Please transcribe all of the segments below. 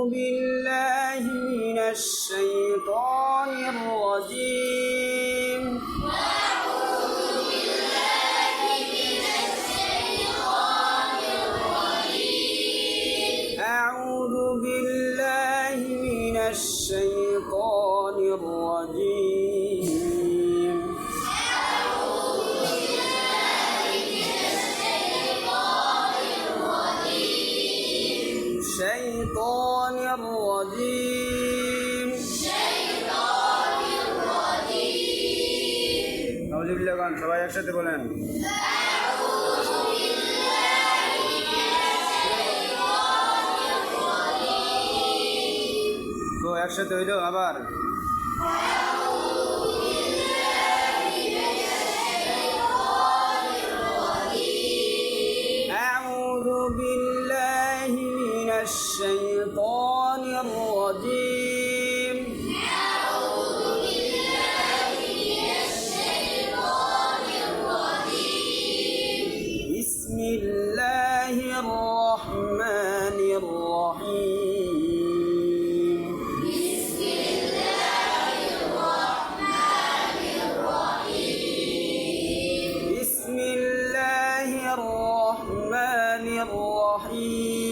بالله من الشيطان الرجيم أعوذ بالله من الشيطان الرجيم الشيطان الرجيم أعوذ بالله গান সবাই একসাথে বলেন তো একসাথে হইলো আবার أعوذ بالله من الشيطان الرجيم بسم الله الرحمن الرحيم بسم الله الرحمن الرحيم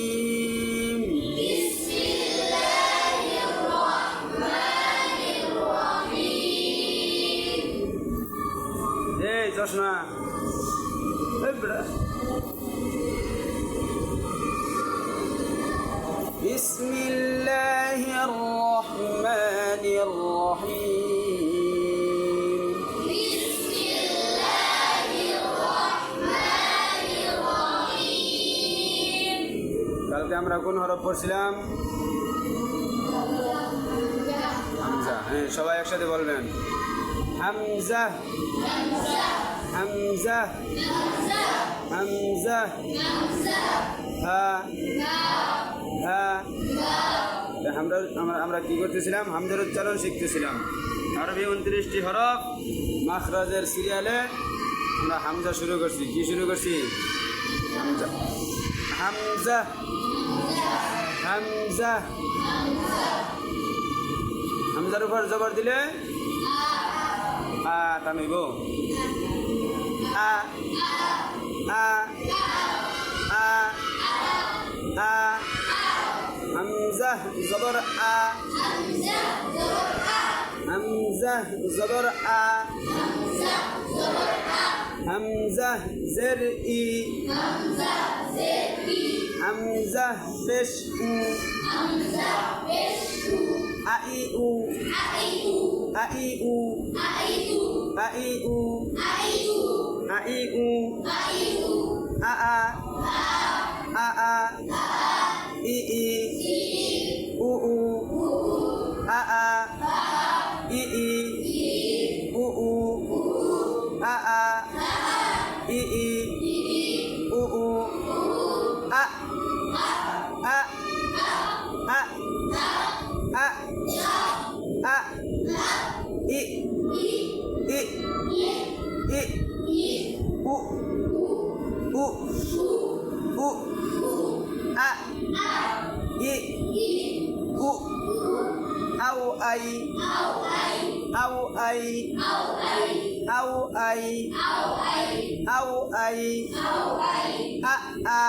এই জশনা এই বড় بسم الله الرحمن الرحيم কালকে আমরা কোন হরফ পড়ছিলাম হামজা হ্যাঁ সবাই একসাথে বলবেন হামজা হামজা হামজা হা হা আমরা কি করতেছিলাম হামজার উচ্চারণ শিখতেছিলাম আরবি 29টি হরফ মাখরাজের সিরিয়ালে আমরা হামজা শুরু করছি কি শুরু করছি হামজা হামজা হামজা হামজার উপর জবর দিলে টানইব আ আ আ আ হামজা জবর আ হামজা জবর আ হামজা জের ই হামজা পেশ উ আ ই উ আ ই উ আ ই উ আ ই উ আ আ আ আ ই ই উ উ আ আ ই ই উ উ আ আ ই ই উ উ আ আ আ আ আ ই ই ই উ উ উ আ ই উ আউ আই আউ আই আউ আই আউ আই আ আ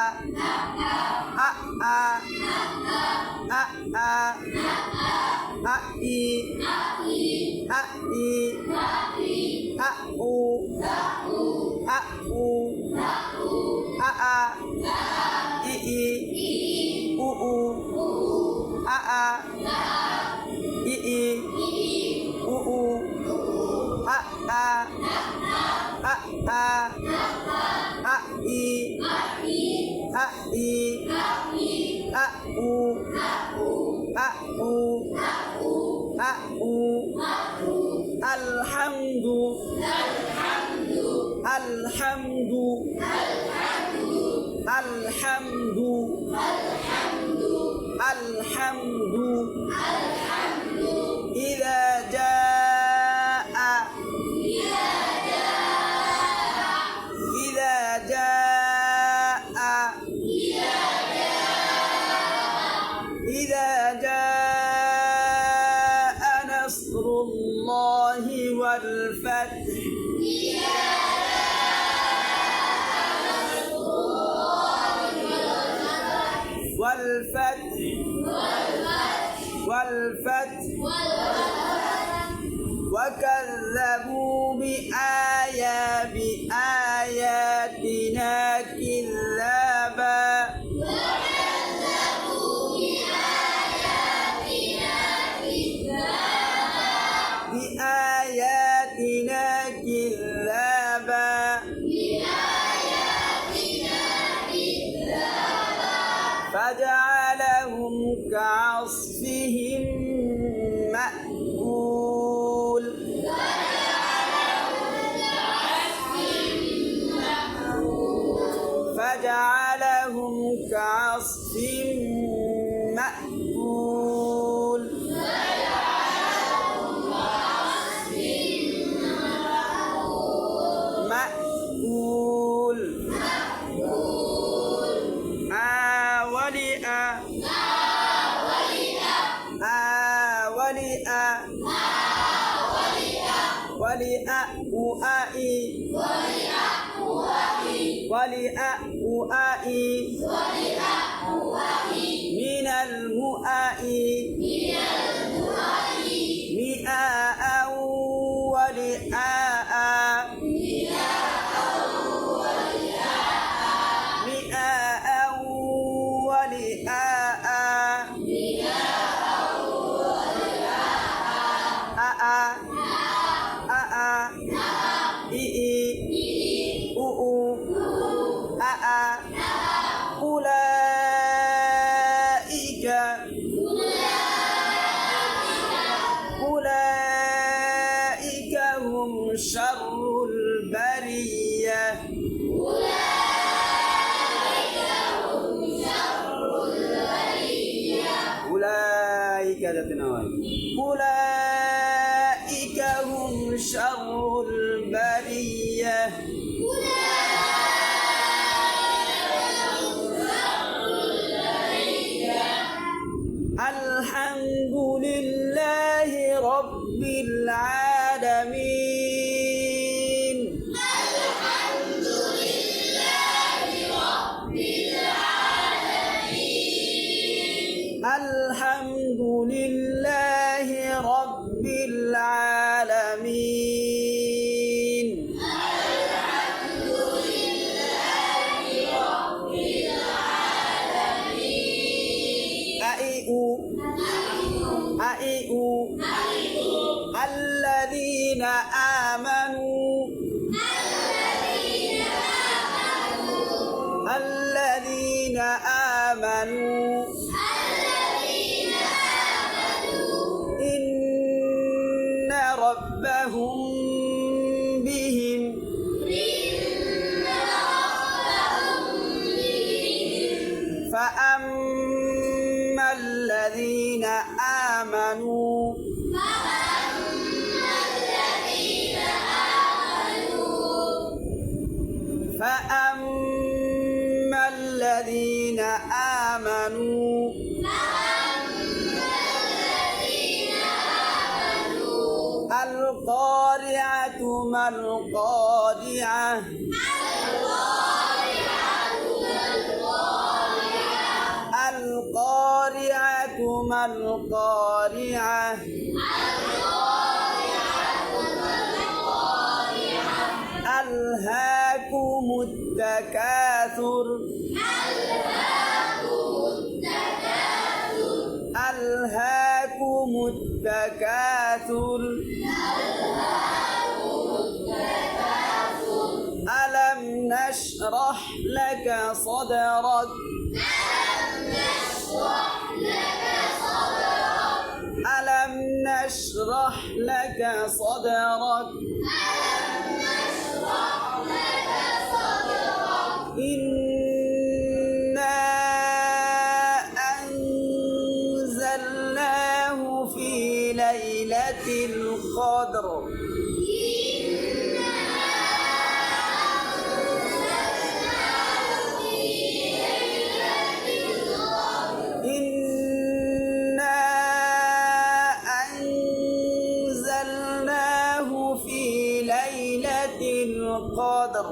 আ আ আ আ আ ই আ ই আ উ আ উ আ আ ই ই উ উ আ আ ই ই উ উ আ আ আ আ আ ই আ ই আ উ আ উ আ উ আলহামদু আলহামদু আলহামদু আলহামদু ইযা জাআ ইযা জাআ ইযা والفتح وكذبوا بآياتنا كذابا فجعلهم كعصفهم مأكول فجعلهم كعصف مأكول مأكول ولأؤائي من المؤاء مئاء ولآء مئاء ولآء أولئك هم شر البرية أولئك هم شر البرية الحمد لله رب العالمين الحمد لله رب العالمين الحمد لله رب العالمين الحمد لله رب العالمين الذين آمنوا إن ربهم بهم فأما الذين آمنوا القارعة ما القارعة القارعة ما القارعة ألهاكم التكاثر ألهاكم التكاثر ألم نشرح لك صدرك ألم نشرح لك صدرك إنا أنزلناه في ليلة القدر إنا أنزلناه في ليلة القدر